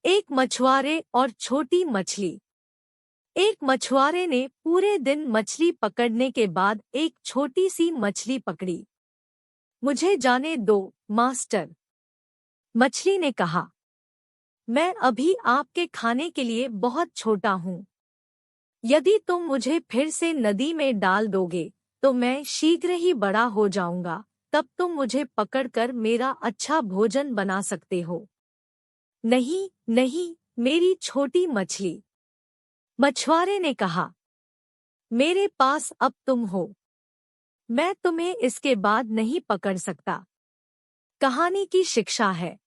एक मछुआरे और छोटी मछली। एक मछुआरे ने पूरे दिन मछली पकड़ने के बाद एक छोटी सी मछली पकड़ी। मुझे जाने दो, मास्टर, मछली ने कहा। मैं अभी आपके खाने के लिए बहुत छोटा हूँ। यदि तुम मुझे फिर से नदी में डाल दोगे तो मैं शीघ्र ही बड़ा हो जाऊंगा। तब तुम मुझे पकड़कर मेरा अच्छा भोजन बना सकते हो। नहीं नहीं, मेरी छोटी मछली, मछुआरे ने कहा। मेरे पास अब तुम हो। मैं तुम्हें इसके बाद नहीं पकड़ सकता। कहानी की शिक्षा है,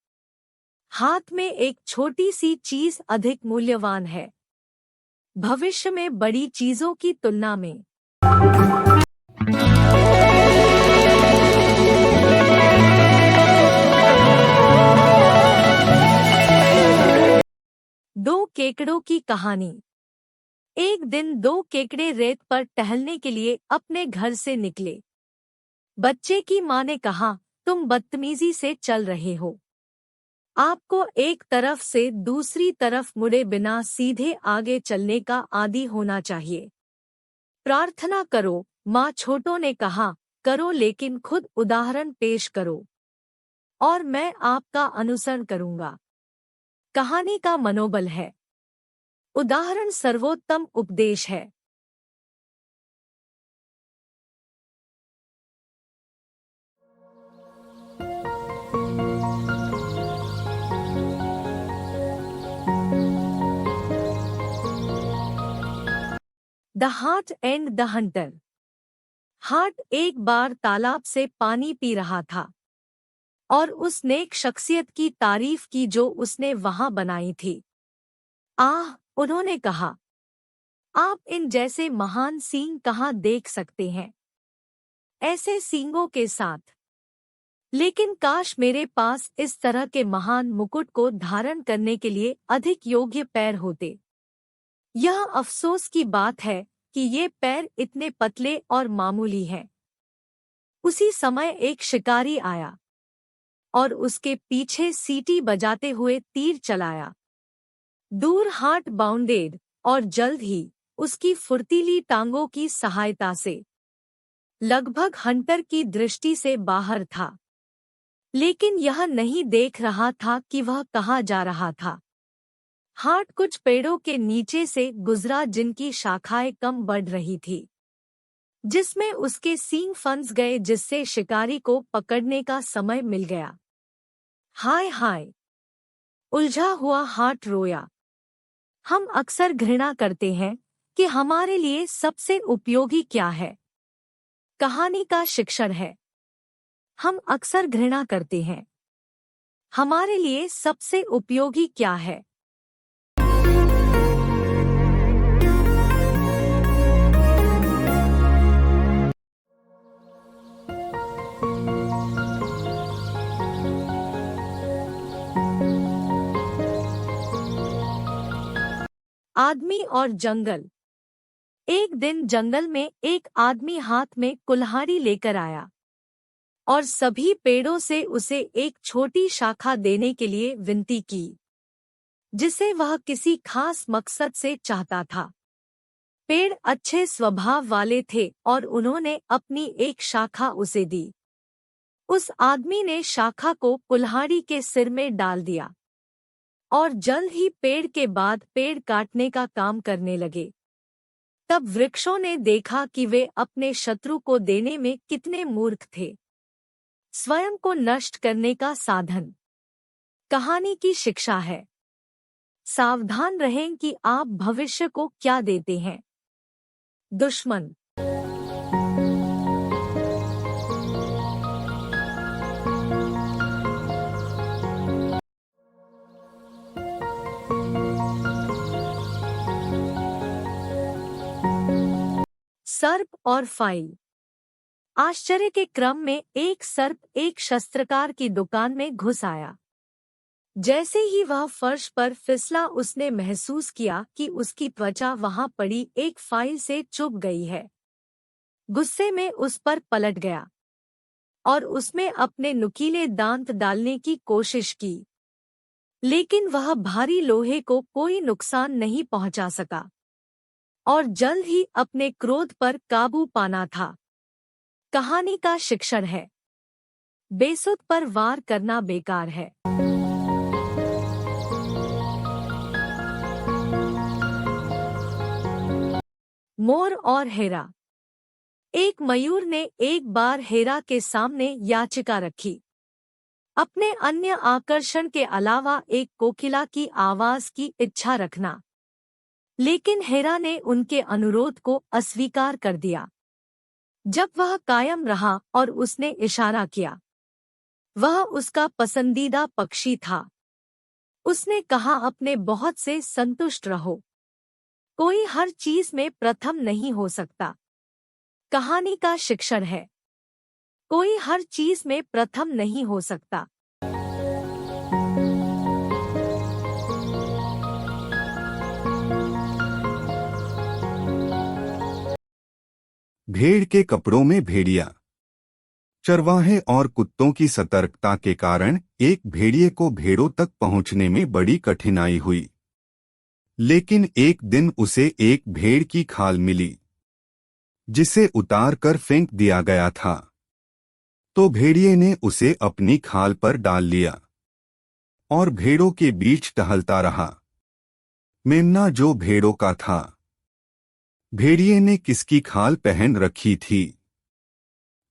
हाथ में एक छोटी सी चीज अधिक मूल्यवान है भविष्य में बड़ी चीजों की तुलना में। दो केकड़ों की कहानी। एक दिन दो केकड़े रेत पर टहलने के लिए अपने घर से निकले। बच्चे की माँ ने कहा, तुम बदतमीजी से चल रहे हो। आपको एक तरफ से दूसरी तरफ मुड़े बिना सीधे आगे चलने का आदी होना चाहिए। प्रार्थना करो, माँ छोटों ने कहा। करो, लेकिन खुद उदाहरण पेश करो और मैं आपका अनुसरण करूंगा। कहानी का मनोबल है, उदाहरण सर्वोत्तम उपदेश है। The heart and the Hunter. Heart एक बार तालाब से पानी पी रहा था और उस नेक शख्सियत की तारीफ की जो उसने वहां बनाई थी। आह, उन्होंने कहा, आप इन जैसे महान सींग कहाँ देख सकते हैं, ऐसे सींगों के साथ। लेकिन काश मेरे पास इस तरह के महान मुकुट को धारण करने के लिए अधिक योग्य पैर होते। यह अफसोस की बात है कि ये पैर इतने पतले और मामूली हैं। उसी समय एक शिकारी आया और उसके पीछे सीटी बजाते हुए तीर चलाया। दूर हार्ट बाउंडेड और जल्द ही उसकी फुर्तीली टांगों की सहायता से लगभग हंटर की दृष्टि से बाहर था। लेकिन यह नहीं देख रहा था कि वह कहाँ जा रहा था। हार्ट कुछ पेड़ों के नीचे से गुजरा जिनकी शाखाएं कम बढ़ रही थी, जिसमें उसके सींग फंस गए, जिससे शिकारी को पकड़ने का समय मिल गया। हाय हाय, उलझा हुआ हार्ट रोया। हम अक्सर घृणा करते हैं कि हमारे लिए सबसे उपयोगी क्या है। कहानी का शिक्षण है, हम अक्सर घृणा करते हैं, हमारे लिए सबसे उपयोगी क्या है। आदमी और जंगल। एक दिन जंगल में एक आदमी हाथ में कुल्हाड़ी लेकर आया और सभी पेड़ों से उसे एक छोटी शाखा देने के लिए विनती की, जिसे वह किसी खास मकसद से चाहता था। पेड़ अच्छे स्वभाव वाले थे और उन्होंने अपनी एक शाखा उसे दी। उस आदमी ने शाखा को कुल्हाड़ी के सिर में डाल दिया और जल्द ही पेड़ के बाद पेड़ काटने का काम करने लगे। तब वृक्षों ने देखा कि वे अपने शत्रु को देने में कितने मूर्ख थे, स्वयं को नष्ट करने का साधन। कहानी की शिक्षा है, सावधान रहें कि आप भविष्य को क्या देते हैं। दुश्मन। सर्प और फाइल। आश्चर्य के क्रम में एक सर्प एक शस्त्रकार की दुकान में घुस आया। जैसे ही वह फर्श पर फिसला, उसने महसूस किया कि उसकी त्वचा वहां पड़ी एक फाइल से चुभ गई है। गुस्से में उस पर पलट गया और उसमें अपने नुकीले दांत डालने की कोशिश की। लेकिन वह भारी लोहे को कोई नुकसान नहीं पहुंचा सका और जल्द ही अपने क्रोध पर काबू पाना था। कहानी का शिक्षण है, बेसुध पर वार करना बेकार है। मोर और हेरा। एक मयूर ने एक बार हेरा के सामने याचिका रखी, अपने अन्य आकर्षण के अलावा एक कोकिला की आवाज की इच्छा रखना। लेकिन हेरा ने उनके अनुरोध को अस्वीकार कर दिया। जब वह कायम रहा और उसने इशारा किया, वह उसका पसंदीदा पक्षी था। उसने कहा, अपने बहुत से संतुष्ट रहो, कोई हर चीज में प्रथम नहीं हो सकता। कहानी का शिक्षण है, कोई हर चीज में प्रथम नहीं हो सकता। भेड़ के कपड़ों में भेड़िया। चरवाहे और कुत्तों की सतर्कता के कारण एक भेड़िए को भेड़ों तक पहुंचने में बड़ी कठिनाई हुई। लेकिन एक दिन उसे एक भेड़ की खाल मिली, जिसे उतार कर फेंक दिया गया था। तो भेड़िए ने उसे अपनी खाल पर डाल लिया और भेड़ों के बीच टहलता रहा। मेमना जो भेड़ों का था। भेड़िए ने किसकी खाल पहन रखी थी?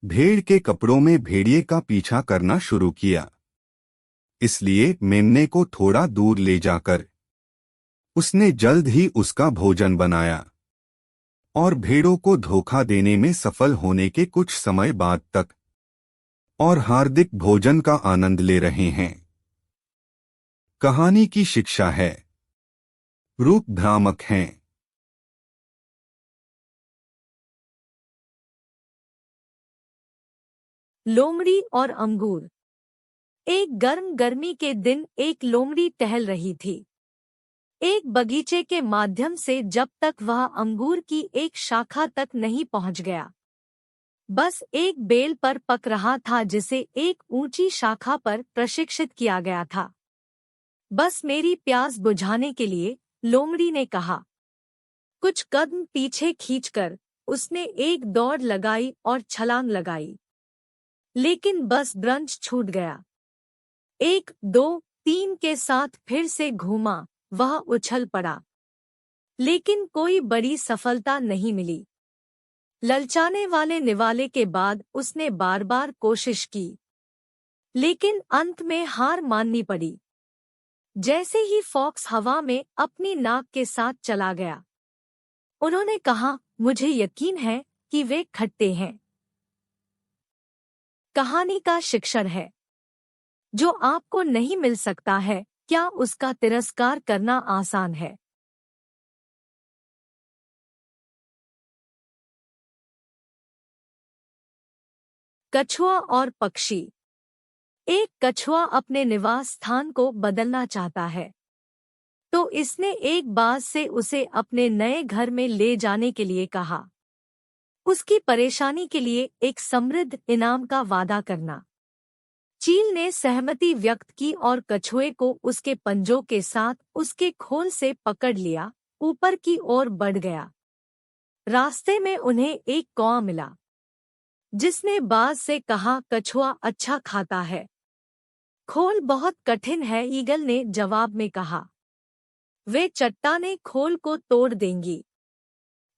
भेड़ के कपड़ों में भेड़िए का पीछा करना शुरू किया। इसलिए मेमने को थोड़ा दूर ले जाकर उसने जल्द ही उसका भोजन बनाया और भेड़ों को धोखा देने में सफल होने के कुछ समय बाद तक और हार्दिक भोजन का आनंद ले रहे हैं। कहानी की शिक्षा है, रूप भ्रामक हैं। लोमड़ी और अंगूर। एक गर्मी के दिन एक लोमड़ी टहल रही थी, एक बगीचे के माध्यम से, जब तक वह अंगूर की एक शाखा तक नहीं पहुंच गया। बस एक बेल पर पक रहा था जिसे एक ऊंची शाखा पर प्रशिक्षित किया गया था। बस मेरी प्यास बुझाने के लिए, लोमड़ी ने कहा। कुछ कदम पीछे खींचकर उसने एक दौड़ लगाई और छलांग लगाई, लेकिन बस ब्रंच छूट गया। 1, 2, 3 के साथ फिर से घूमा, वह उछल पड़ा, लेकिन कोई बड़ी सफलता नहीं मिली। ललचाने वाले निवाले के बाद उसने बार बार कोशिश की, लेकिन अंत में हार माननी पड़ी। जैसे ही फॉक्स हवा में अपनी नाक के साथ चला गया, उन्होंने कहा, मुझे यकीन है कि वे खट्टे हैं। कहानी का शिक्षण है, जो आपको नहीं मिल सकता है, क्या उसका तिरस्कार करना आसान है? कछुआ और पक्षी। एक कछुआ अपने निवास स्थान को बदलना चाहता है, तो इसने एक बाज से उसे अपने नए घर में ले जाने के लिए कहा। उसकी परेशानी के लिए एक समृद्ध इनाम का वादा करना। चील ने सहमति व्यक्त की और कछुए को उसके पंजों के साथ उसके खोल से पकड़ लिया, ऊपर की ओर बढ़ गया। रास्ते में उन्हें एक कौवा मिला, जिसने बाज से कहा, कछुआ अच्छा खाता है। खोल बहुत कठिन है, ईगल ने जवाब में कहा। वे चट्टानें खोल को तोड़ देंगी,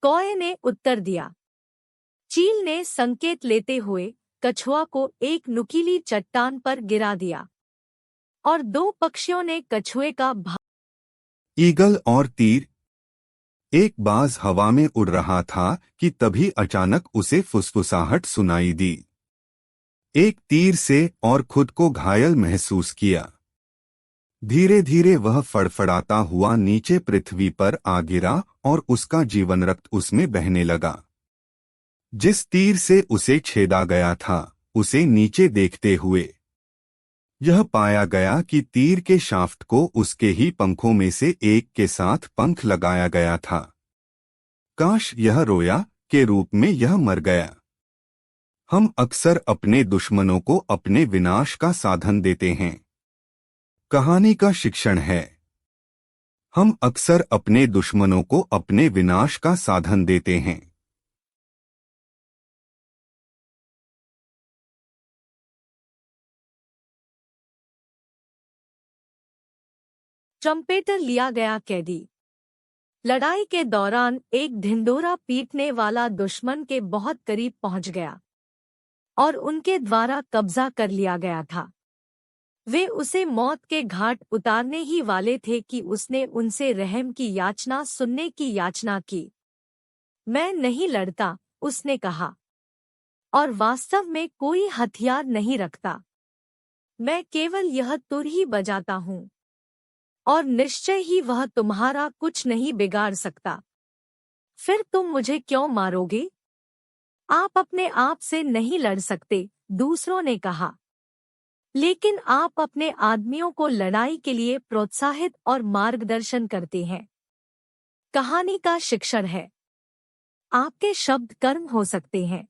कौवे ने उत्तर दिया। चील ने संकेत लेते हुए कछुआ को एक नुकीली चट्टान पर गिरा दिया और 2 पक्षियों ने कछुए का ईगल और तीर। एक बाज हवा में उड़ रहा था कि तभी अचानक उसे फुसफुसाहट सुनाई दी। एक तीर से और खुद को घायल महसूस किया। धीरे धीरे वह फड़फड़ाता हुआ नीचे पृथ्वी पर आ गिरा और उसका जीवन रक्त उसमें बहने लगा। जिस तीर से उसे छेदा गया था, उसे नीचे देखते हुए यह पाया गया कि तीर के शाफ्ट को उसके ही पंखों में से एक के साथ पंख लगाया गया था। काश यह रोया के रूप में यह मर गया। हम अक्सर अपने दुश्मनों को अपने विनाश का साधन देते हैं। कहानी का शिक्षण है, हम अक्सर अपने दुश्मनों को अपने विनाश का साधन देते हैं। ट्रम्पेटर लिया गया कैदी। लड़ाई के दौरान एक ढिंढोरा पीटने वाला दुश्मन के बहुत करीब पहुंच गया और उनके द्वारा कब्जा कर लिया गया था। वे उसे मौत के घाट उतारने ही वाले थे कि उसने उनसे रहम की याचना सुनने की याचना की। मैं नहीं लड़ता, उसने कहा, और वास्तव में कोई हथियार नहीं रखता। मैं केवल यह तुर ही बजाता हूँ और निश्चय ही वह तुम्हारा कुछ नहीं बिगाड़ सकता। फिर तुम मुझे क्यों मारोगे? आप अपने आप से नहीं लड़ सकते, दूसरों ने कहा, लेकिन आप अपने आदमियों को लड़ाई के लिए प्रोत्साहित और मार्गदर्शन करते हैं। कहानी का शिक्षण है, आपके शब्द कर्म हो सकते हैं।